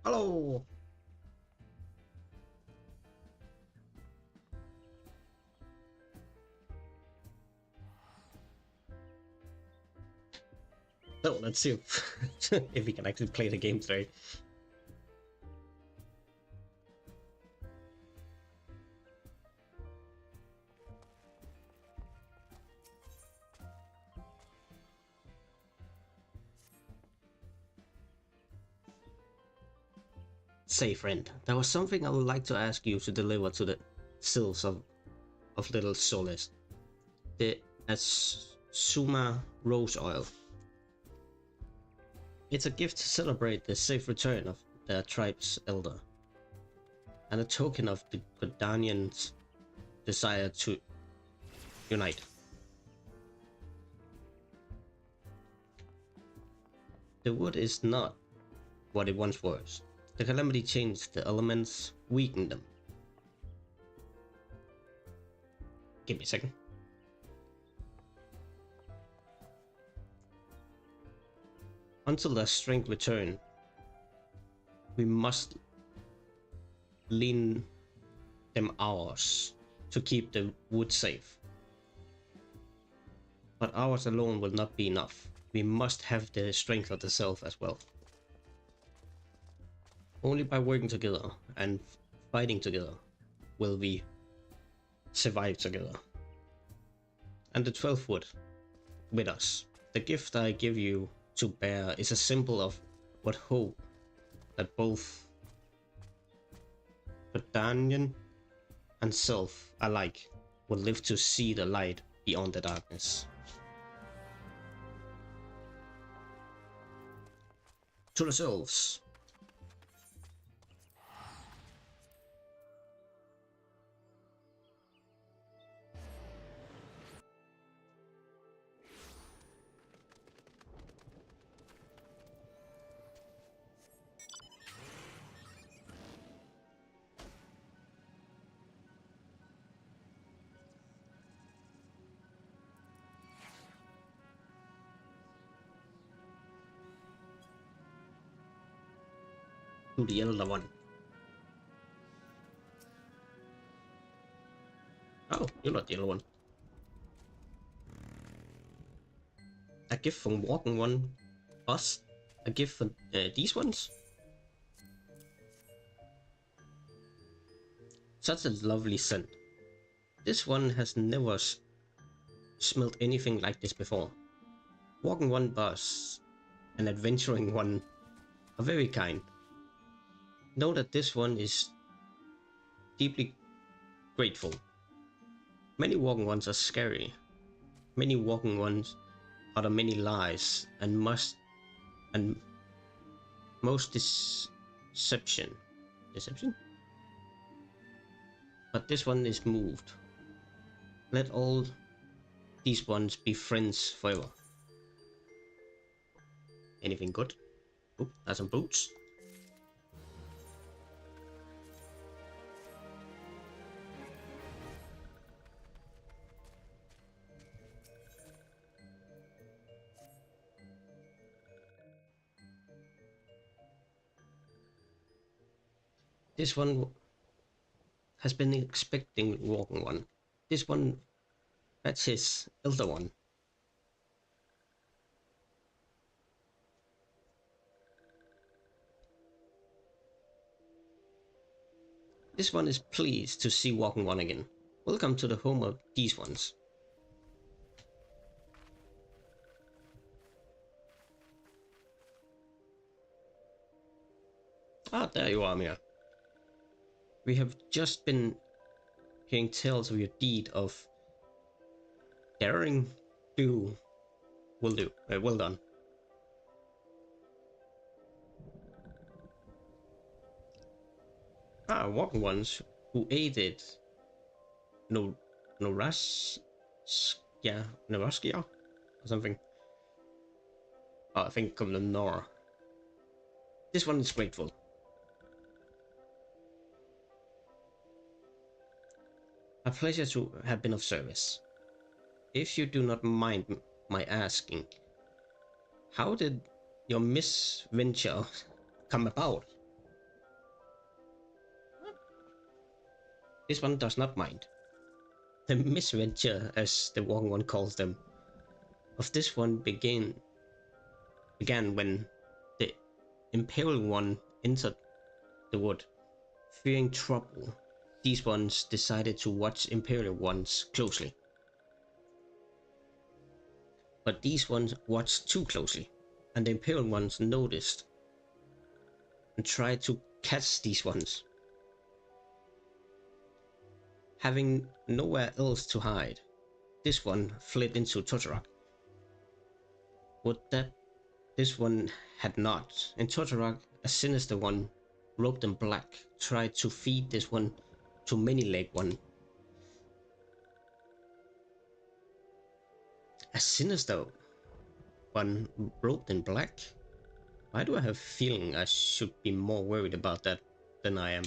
Hello! So let's see if we can actually play the game today. Say, friend, there was something I would like to ask you to deliver to the sylphs of Little Solace. The Asuma Rose Oil. It's a gift to celebrate the safe return of their tribe's elder, and a token of the Gordanians' desire to unite. The wood is not what it once was. The calamity changed the elements, weakened them. Give me a second. Until their strength return, we must lean them ours to keep the wood safe. But ours alone will not be enough. We must have the strength of the self as well. Only by working together and fighting together will we survive together. And the 12th wood with us. The gift I give you to bear is a symbol of what hope that both Gordanian and self alike will live to see the light beyond the darkness. To the selves. To the elder one. Oh, you're not the elder one. A gift from walking one. Us. A gift for these ones. Such a lovely scent. This one has never smelled anything like this before. Walking one bus and adventuring one are very kind. Know that this one is deeply grateful. Many walking ones are scary. Many walking ones utter many lies and most deception. Deception? But this one is moved. Let all these ones be friends forever. Anything good? Oop, that's some boots. This one has been expecting walking one. This one, that's his elder one. This one is pleased to see walking one again. Welcome to the home of these ones. Ah, there you are, Mia. We have just been hearing tales of your deed of daring do. Will do. Well done. Ah, walking ones who aided Noraskia or something. Oh, I think from the Nor. This one is grateful. A pleasure to have been of service. If you do not mind my asking, how did your misventure come about? This one does not mind. The misventure, as the Walking One calls them, of this one began when the Imperial One entered the wood. Fearing trouble, these ones decided to watch Imperial ones closely. But these ones watched too closely, and the Imperial ones noticed and tried to catch these ones. Having nowhere else to hide, this one fled into Totorak. Would that this one had not. In Totorak, a sinister one, robed in black, tried to feed this one to Many-Leg One. A sinister one robed in black? Why do I have a feeling I should be more worried about that than I am?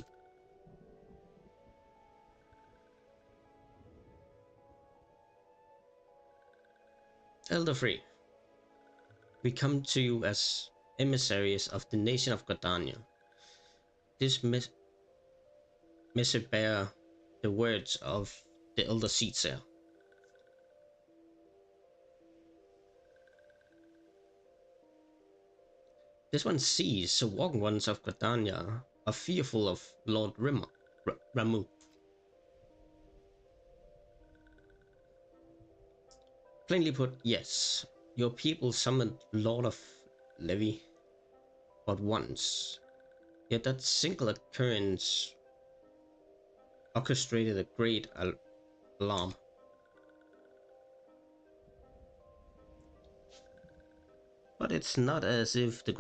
Elder Free, we come to you as emissaries of the nation of Gardania. This message bear the words of the Elder Seedseer. This one sees the Walking Ones of Gardania are fearful of Lord Ramu. Plainly put, yes, your people summoned Lord of Levy but once, yet that single occurrence orchestrated a great alarm. But it's not as if the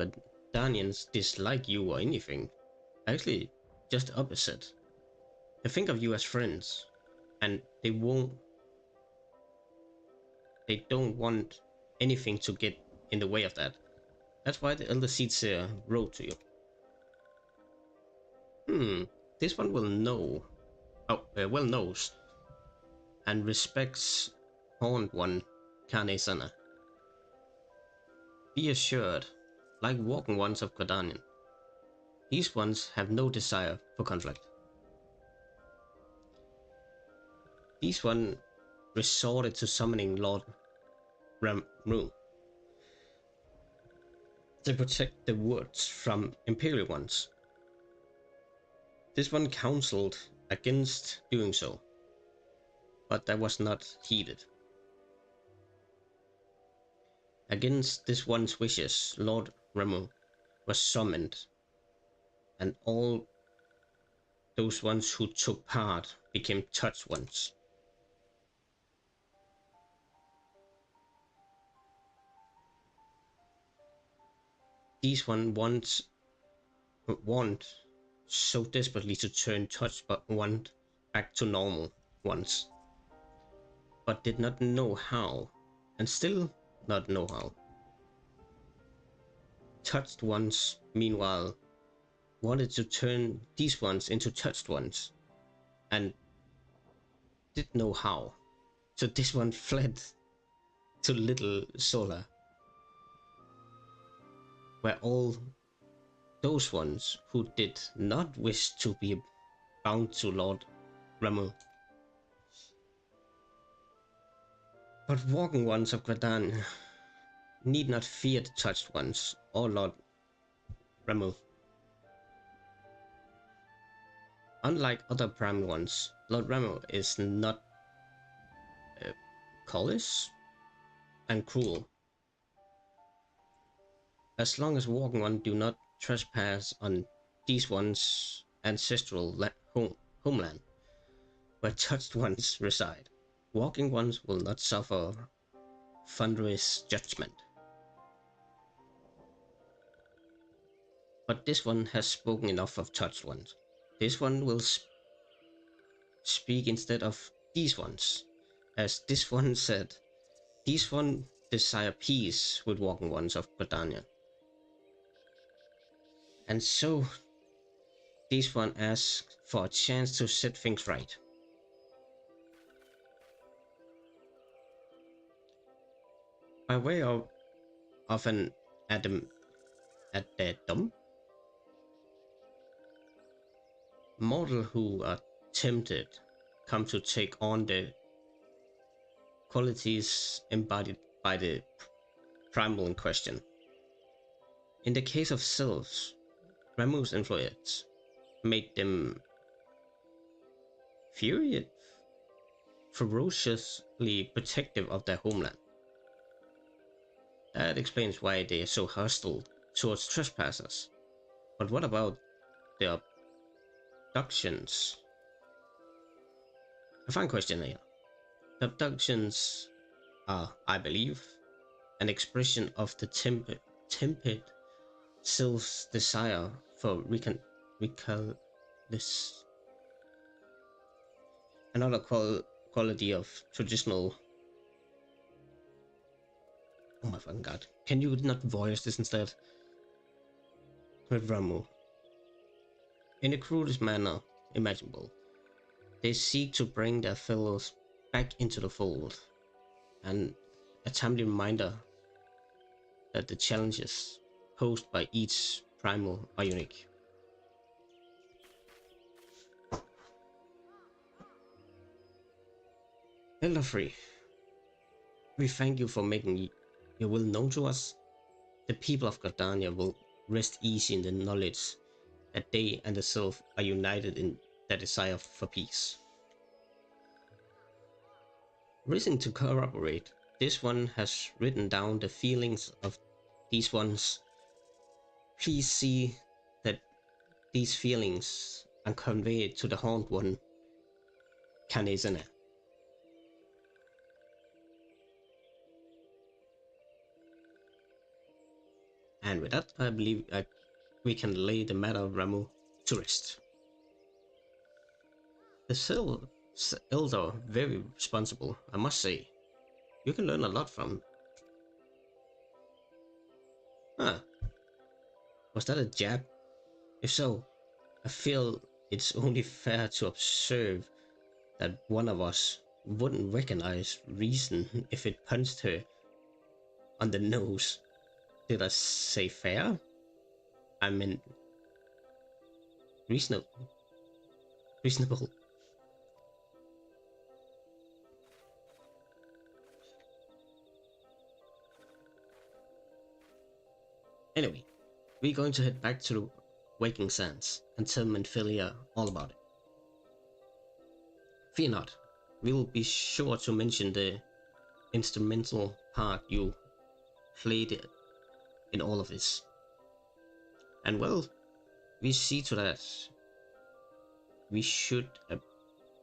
Gardanians dislike you or anything. Actually, just opposite. They think of you as friends, and they don't want anything to get in the way of that. That's why the Elder Seedseer wrote to you. This one will know, well knows, and respects Horned One, Kane-sana. Be assured, like Walking Ones of Gardanian, these ones have no desire for conflict. These one resorted to summoning Lord Ramu to protect the woods from Imperial ones. This one counseled against doing so, but that was not heeded. Against this one's wishes, Lord Ramu was summoned, and all those ones who took part became touched ones. These one want so desperately to turn touched one back to normal ones, but did not know how, and still not know how. Touched ones, meanwhile, wanted to turn these ones into touched ones, and did know how. So this one fled to Little Sola, where all those ones who did not wish to be bound to Lord Ramu. But Walking Ones of Gardania need not fear the touched ones or Lord Ramu. Unlike other Prime ones, Lord Ramu is not callous and cruel. As long as Walking One do not trespass on these ones' ancestral homeland, where touched ones reside, Walking Ones will not suffer thunderous judgment. But this one has spoken enough of touched ones. This one will speak instead of these ones. As this one said, these one desire peace with Walking Ones of Gardania. And so, this one asks for a chance to set things right. By way of an addendum, mortal who are tempted come to take on the qualities embodied by the primal in question. In the case of sylphs, Ramuh's influence made them ferociously protective of their homeland. That explains why they are so hostile towards trespassers. But what about the abductions? A fine question here. The abductions are, I believe, an expression of the tempered sylph's desire for this another quality of traditional. Oh my fucking god! Can you not voice this instead? With Ramuh, in the crudest manner imaginable, they seek to bring their fellows back into the fold, and a timely reminder that the challenges posed by each primal are unique. Elder Free, we thank you for making your will known to us. The people of Gardania will rest easy in the knowledge that they and the Sylph are united in their desire for peace. Wishing to corroborate, this one has written down the feelings of these ones. Please see that these feelings are conveyed to the Haunt One, Kanezana. And with that, I believe we can lay the matter of Ramuh to rest. The Sylph's elder, very responsible, I must say. You can learn a lot from. Huh. Was that a jab? If so, I feel it's only fair to observe that one of us wouldn't recognize reason if it punched her on the nose. Did I say fair? I meant reasonable. Reasonable. Anyway, we're going to head back to the Waking Sands and tell Menphilia all about it. Fear not, we will be sure to mention the instrumental part you played in all of this. And well, we see to that. We should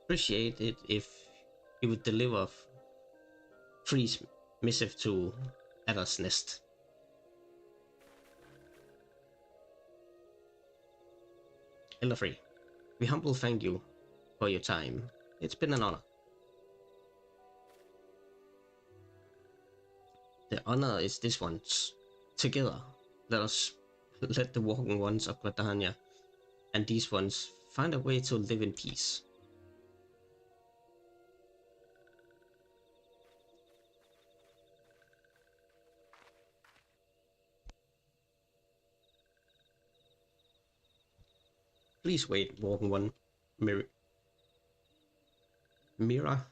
appreciate it if you would deliver Free's missive to Adder's Nest. Elder Free, we humbly thank you for your time. It's been an honor. The honor is this one's. Together, let the walking ones of Gardania and these ones find a way to live in peace. Please wait, walking one. Mira.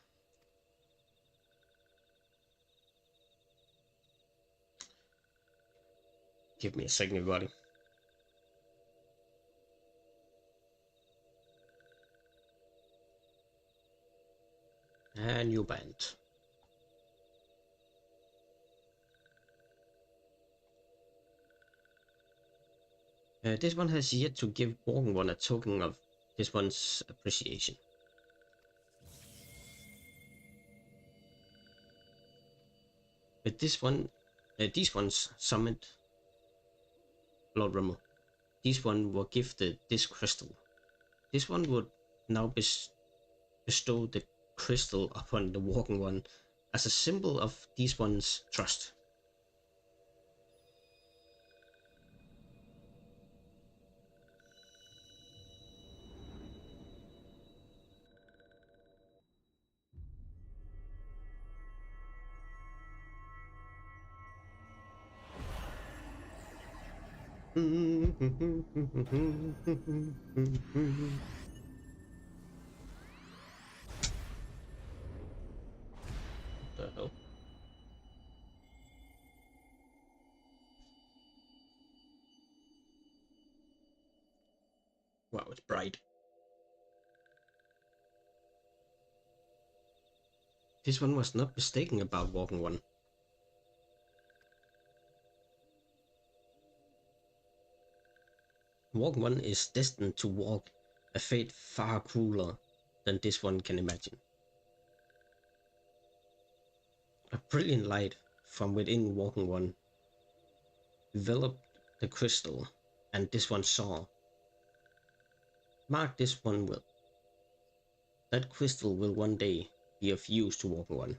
Give me a second, everybody. And you banned. This one has yet to give Walking One a token of this one's appreciation. But this one, these ones summoned Lord Ramuh. These one were gifted this crystal. This one would now bestow the crystal upon the Walking One as a symbol of these one's trust. Wow, it's bright. This one was not mistaken about walking one. Walk one is destined to walk a fate far crueler than this one can imagine. A brilliant light from within Walking One enveloped the crystal, and this one saw. Mark this one will. That crystal will one day be of use to Walking One.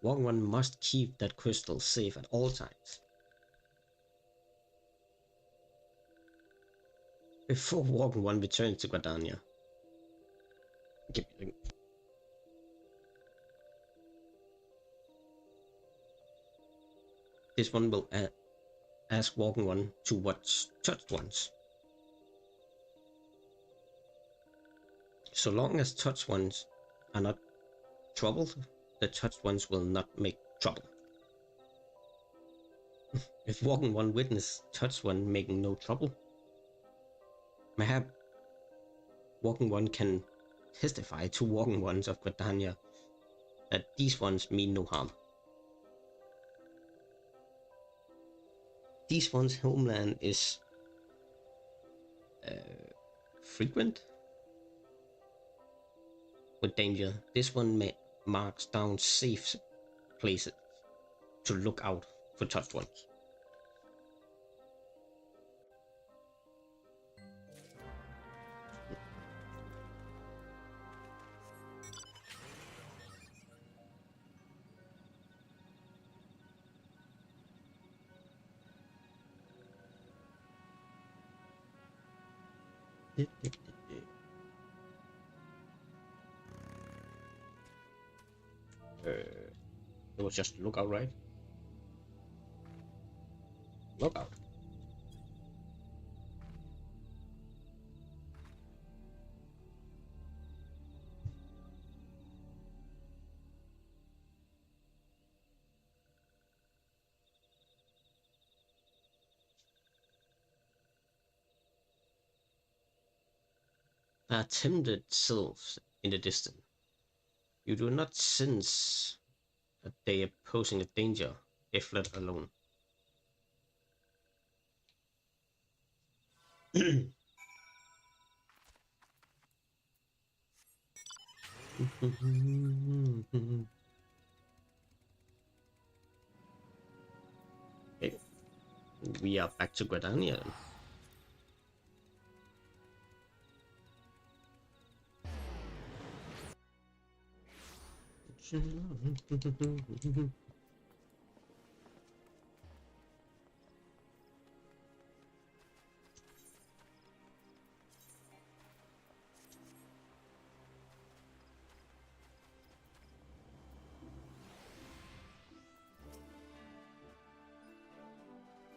Walking One must keep that crystal safe at all times. Before Walking One returns to Gardania. This one will ask Walking One to watch touched ones. So long as touched ones are not troubled, the touched ones will not make trouble. If Walking One witness touched one making no trouble, mayhap Walking One can testify to Walking Ones of Gardania that these ones mean no harm. These ones' homeland is frequent with danger. This one marks down safe places to look out for touched ones. It was just lookout, right? Lookout. There are timid sylphs in the distance. You do not sense that they are posing a danger if let alone. Okay. We are back to Gardania then.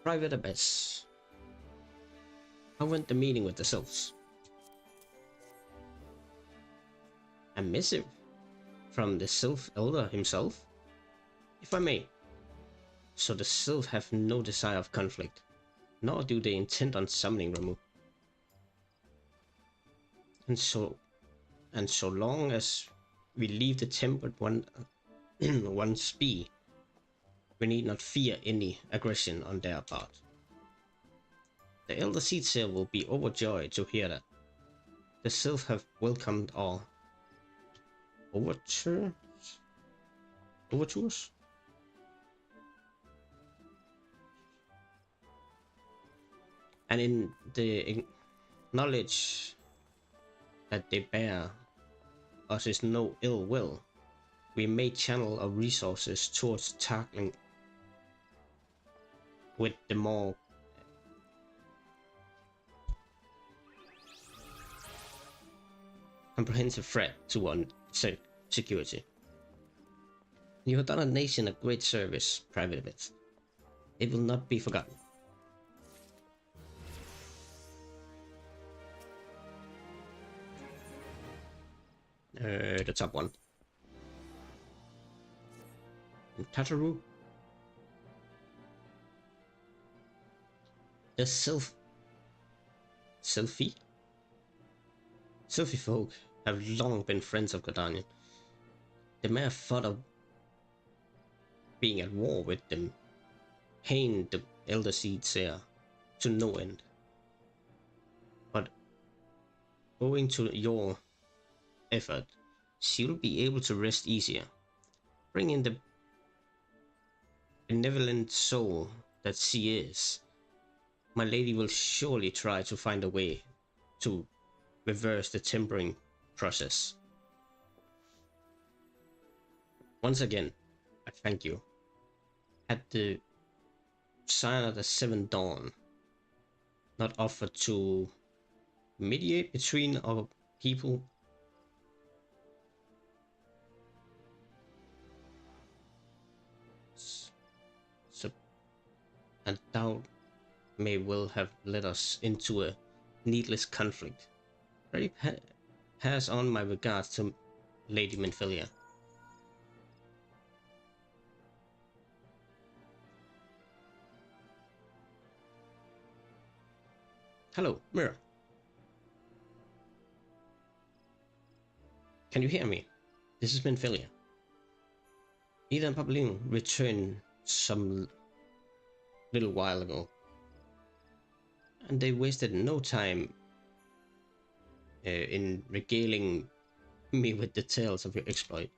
Private Abyss. How went the meeting with the sylphs? A missive from the sylph elder himself? If I may. So the sylphs have no desire of conflict, nor do they intend on summoning Ramuh. And so long as we leave the tempered one one's be, we need not fear any aggression on their part. The elder Seedseer will be overjoyed to hear that. The sylphs have welcomed our overtures? And in the knowledge that they bear us is no ill will, we may channel our resources towards tackling with the more comprehensive threat to our security. You have done a nation a great service, Private Abyss. It will not be forgotten. The top one. Tataru. The Sylphie? Sylphy folk have long been friends of Gridanian. The mere thought of being at war with them pained the Elder Seed Seer to no end. But owing to your effort, she'll be able to rest easier. Bring in the benevolent soul that she is. My lady will surely try to find a way to reverse the tempering process. Once again, I thank you. Had the Sign of the Seventh Dawn not offered to mediate between our people? So, and doubt may well have led us into a needless conflict. Ready, pass on my regards to Lady Minfilia. Hello, Mirror. Can you hear me? This is Minfilia. Eden and Papelin returned some little while ago, and they wasted no time in regaling me with details of your exploit.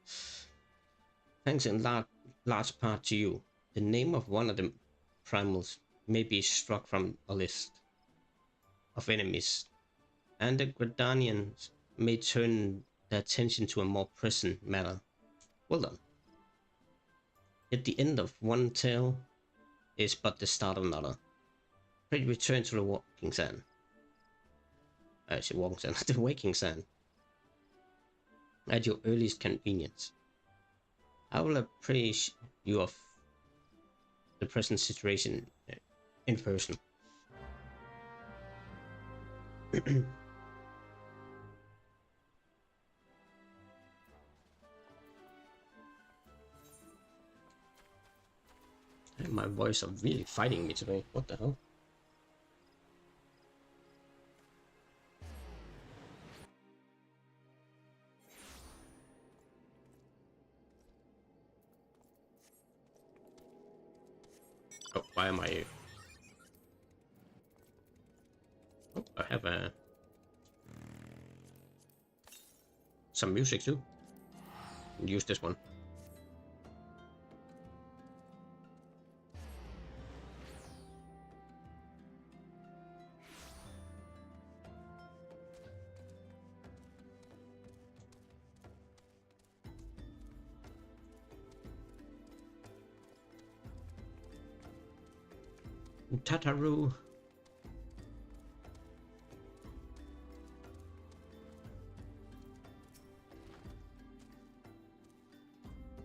Thanks in large part to you. The name of one of the primals may be struck from a list of enemies, and the Gridanians may turn their attention to a more pressing matter. Well done. Yet the end of one tale is but the start of another. Pray return to the Walking Sand. Walking Sand, the Waking Sand, at your earliest convenience. I will appraise you of the present situation in person. My voice are really fighting me today. What the hell? Oh, why am I? Oh, I have some music too. Use this one. Tataru.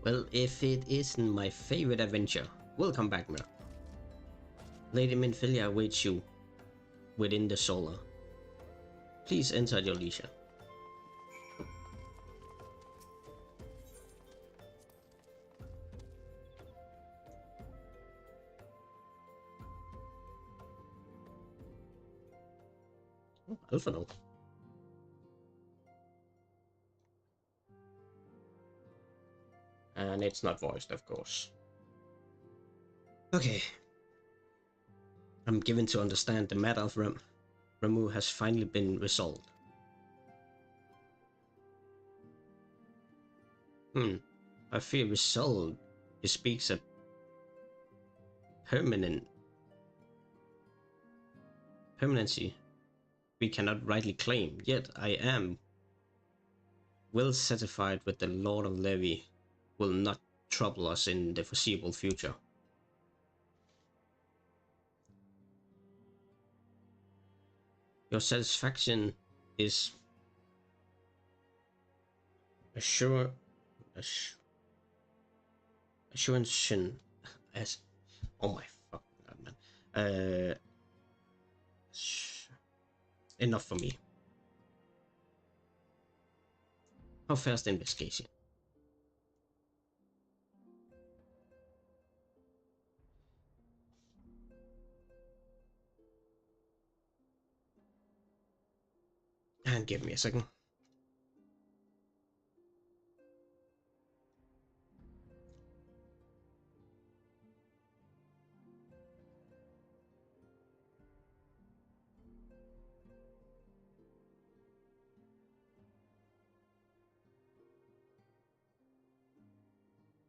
Well, if it isn't my favorite adventure, welcome back, Mir. Lady Minfilia awaits you within the solar. Please enter at your leisure. Oh, Alphano. And it's not voiced, of course. Okay. I'm given to understand the matter of Ramu has finally been resolved. I fear resolved bespeaks a permanency we cannot rightly claim, yet I am well satisfied with the Lord of Levy will not trouble us in the foreseeable future. Your satisfaction is assurance as oh my fucking god, man. Enough for me. How fast the investigation? And give me a second.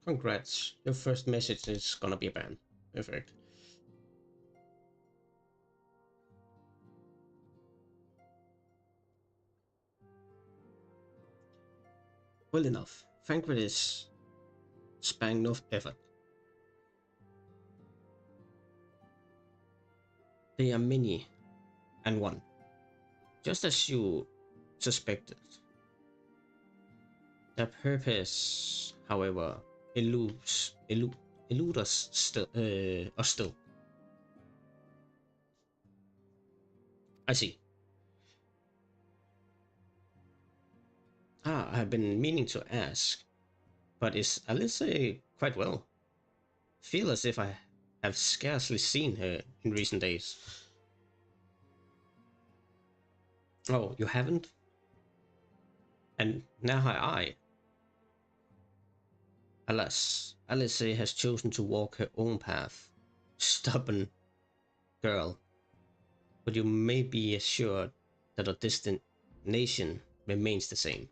Congrats. Your first message is gonna be a ban. Perfect. Well enough. Frankfurt is spang no effort. They are many and one. Just as you suspected. Their purpose, however, elude us still. I see. Ah, I have been meaning to ask, but is Alice quite well? Feel as if I have scarcely seen her in recent days. Oh, you haven't? And now I. Alas, Alice has chosen to walk her own path. Stubborn girl. But you may be assured that our destination remains the same.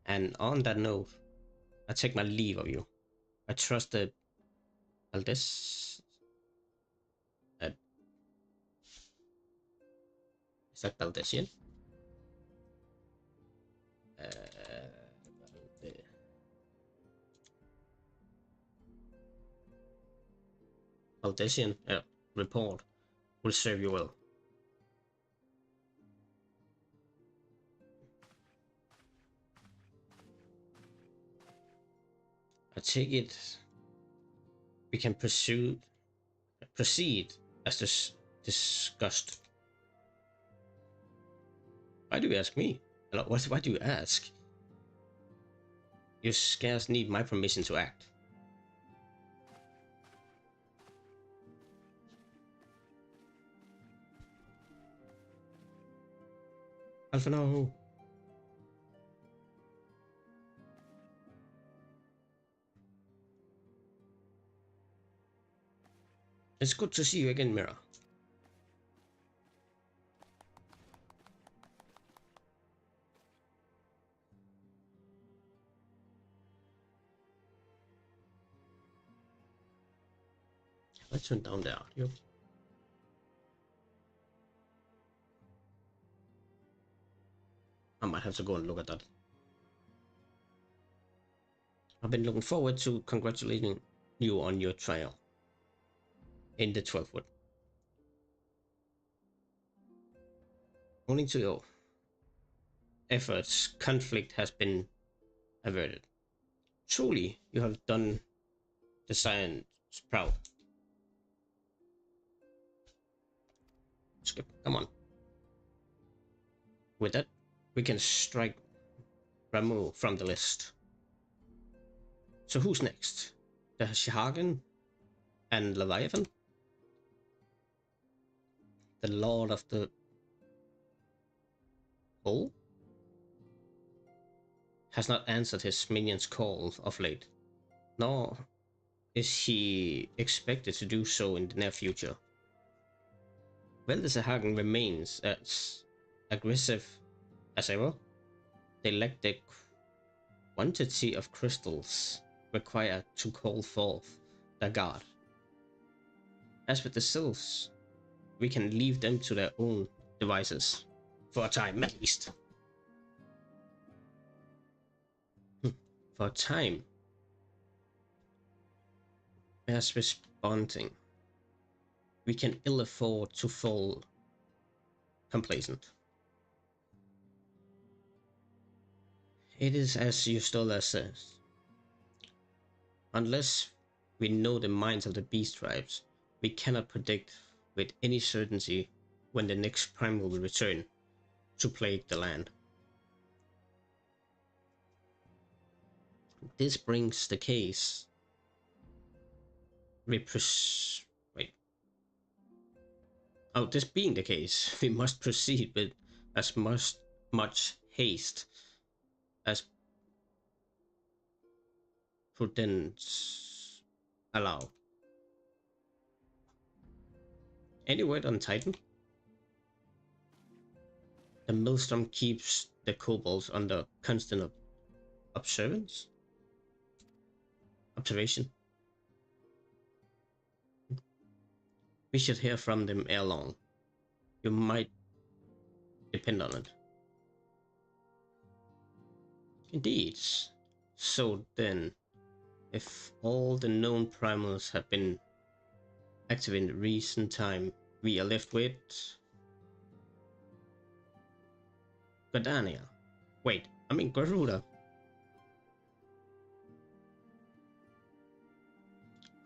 And on that note, I take my leave of you. I trust that Aldes. Uh, is that Baldesian? Baldesian report will serve you well. I take it we can proceed as discussed. Why do you ask me? Why do you ask? You scarce need my permission to act. Alpha no. It's good to see you again, Mira. Let's turn down the audio. I might have to go and look at that. I've been looking forward to congratulating you on your trial in the 12th Wood. Owing to your efforts, conflict has been averted. Truly, you have done the science proud. Skip, come on. With that, we can strike Ramu from the list. So who's next? The Shahagan and Leviathan? The Lord of the Hole has not answered his minion's call of late, nor is he expected to do so in the near future. While the Shahagan remains as aggressive as ever, they lack the quantity of crystals required to call forth their god. As with the sylphs, we can leave them to their own devices, for a time at least. For a time. As responding, we can ill afford to fall complacent. It is as Eustola says. Unless we know the minds of the beast tribes, we cannot predict with any certainty when the next primal will return to plague the land. This brings the case. Wait. Oh, this being the case, we must proceed with as much haste as prudence allow. Any word on Titan? The The Maelstrom keeps the kobolds under constant observation. We should hear from them ere long. You might depend on it. Indeed. So then, if all the known primals have been active in recent time, we are left with Gardania. Wait, I mean Garuda.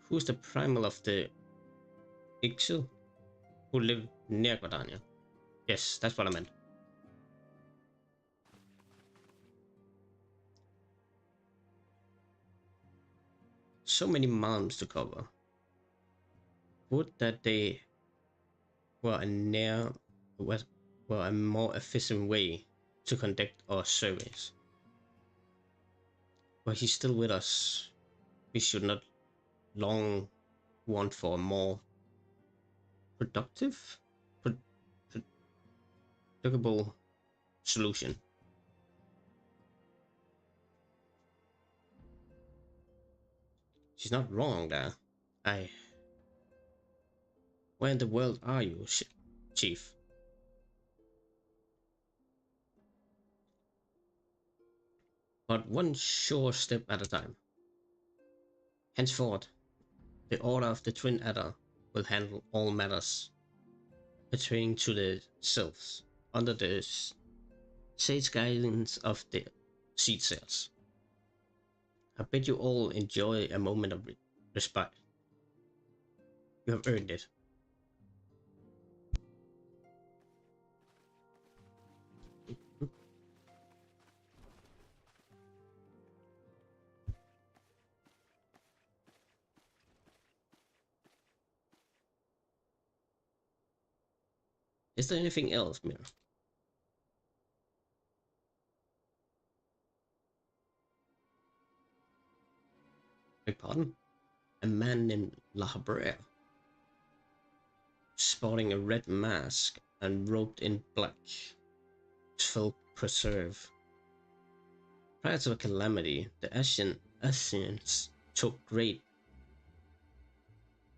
Who's the primal of the Ixu who live near Gardania? Yes, that's what I meant. So many mountains to cover. Would that they were a more efficient way to conduct our surveys. But he's still with us. We should not long want for a more productive, predictable solution. She's not wrong there. Where in the world are you, Chief? But one sure step at a time. Henceforth, the Order of the Twin Adder will handle all matters pertaining to the sylphs under the sage guidance of the seed cells. I bet you all enjoy a moment of respite. You have earned it. Is there anything else, Mira? Beg pardon? A man named La Habrea, sporting a red mask and robed in black, fell preserve. Prior to the calamity, the Ascians took great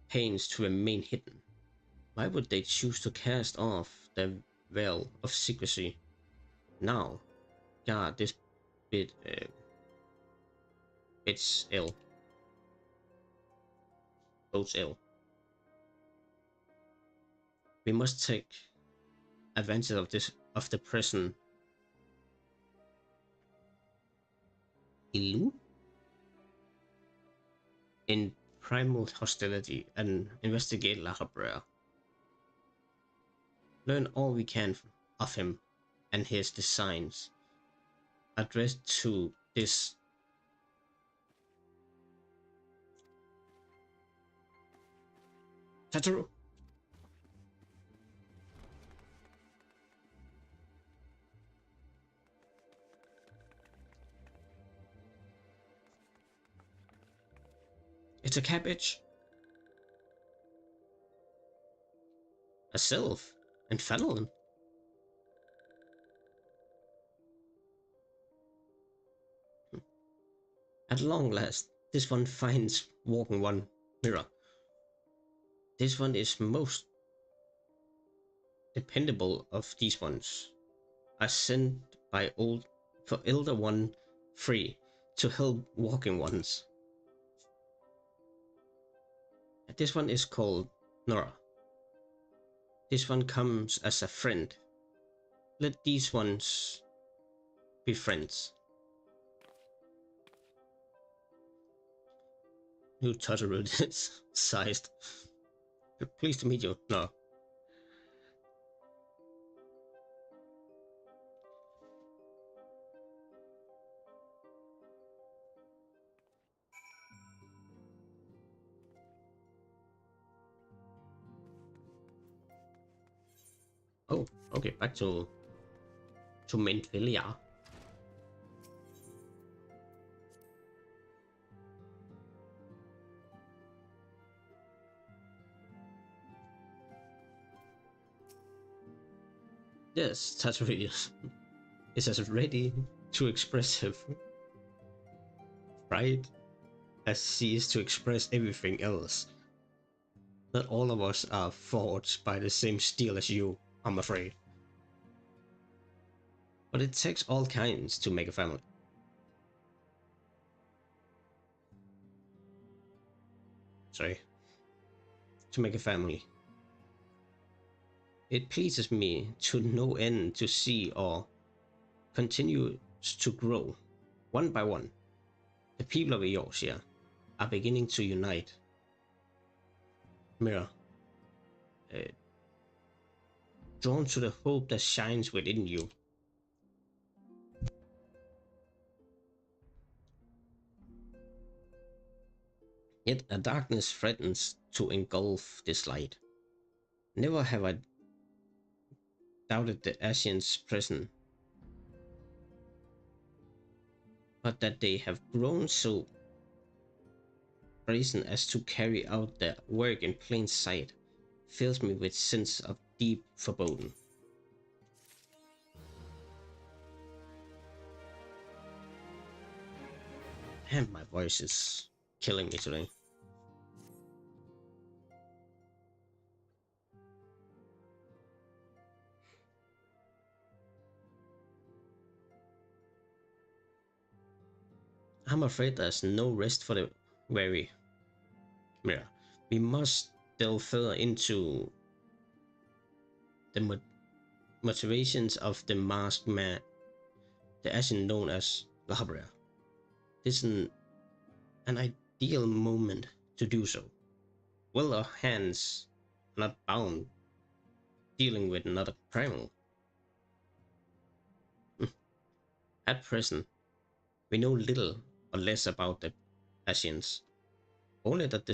pains to remain hidden. Why would they choose to cast off their veil of secrecy now? God, this it's ill. Bodes ill. We must take advantage of the present in primal hostility and investigate La Habrea. Learn all we can of him and his designs addressed to this Tataru. It's a cabbage. A sylph and Fenelon. At long last, this one finds walking one mirror. This one is most dependable of these ones. Are sent by elder one free to help walking ones. This one is called Nora. This one comes as a friend. Let these ones be friends. You Totoro is sized. Pleased to meet you. No. Oh, okay, back to Mentvelia. Yes, Tatooine is as ready to expressive, right, as she is to express everything else. Not all of us are forged by the same steel as you, I'm afraid. But it takes all kinds to make a family. Sorry, to make a family. It pleases me to no end to see or continues to grow, one by one. The people of Eosia are beginning to unite. Mira, uh, drawn to the hope that shines within you. Yet a darkness threatens to engulf this light. Never have I doubted the Asians' presence, but that they have grown so brazen as to carry out their work in plain sight fills me with sense of deep foreboding. And my voice is killing me today. I'm afraid there's no rest for the weary. Mira, we must delve further into the motivations of the masked man, the Asian known as Lahabria. This is an ideal moment to do so. Well, our hands are not bound dealing with another primal. At present, we know little or less about the Asians, only that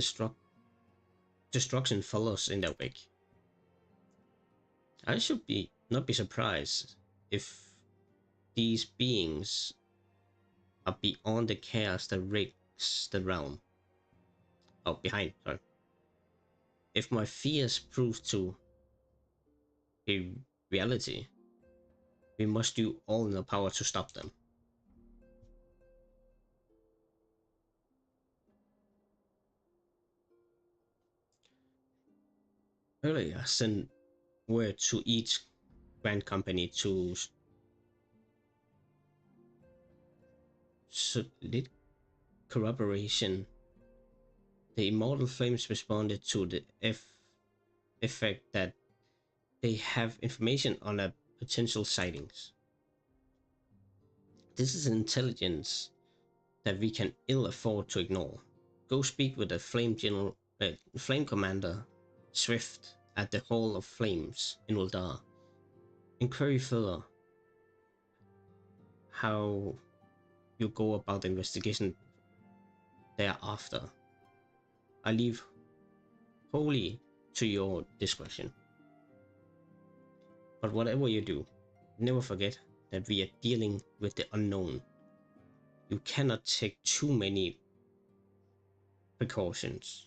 destruction follows in their wake. I should be not be surprised if these beings are beyond the chaos that rakes the realm. Oh, behind, sorry. If my fears prove to be reality, we must do all in our power to stop them. Earlier, sent word to each grand company to solicit corroboration. The immortal flames responded to the effect that they have information on a potential sightings. This is intelligence that we can ill afford to ignore. Go speak with the flame commander, Swift, at the Hall of Flames in Uldar. Inquire further how you go about the investigation thereafter. I leave wholly to your discretion. But whatever you do, never forget that we are dealing with the unknown. You cannot take too many precautions.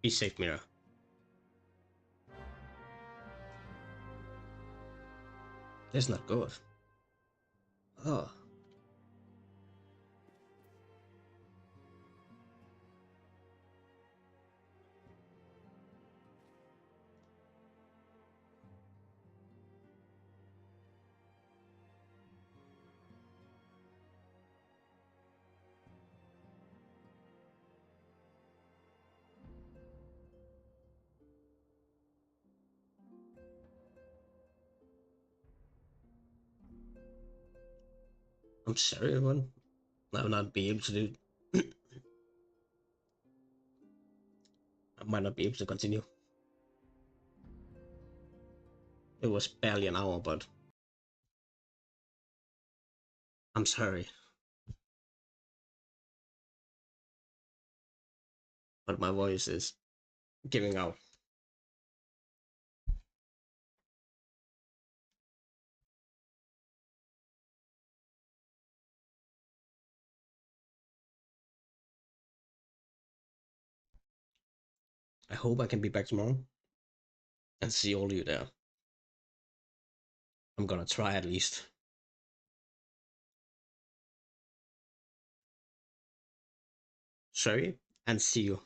Be safe, Mira. That's not good. Oh, I'm sorry, everyone. I will not be able to do. I might not be able to continue. It was barely an hour, but I'm sorry. But my voice is giving out. I hope I can be back tomorrow and see all of you there. I'm gonna try at least. Sorry, and see you.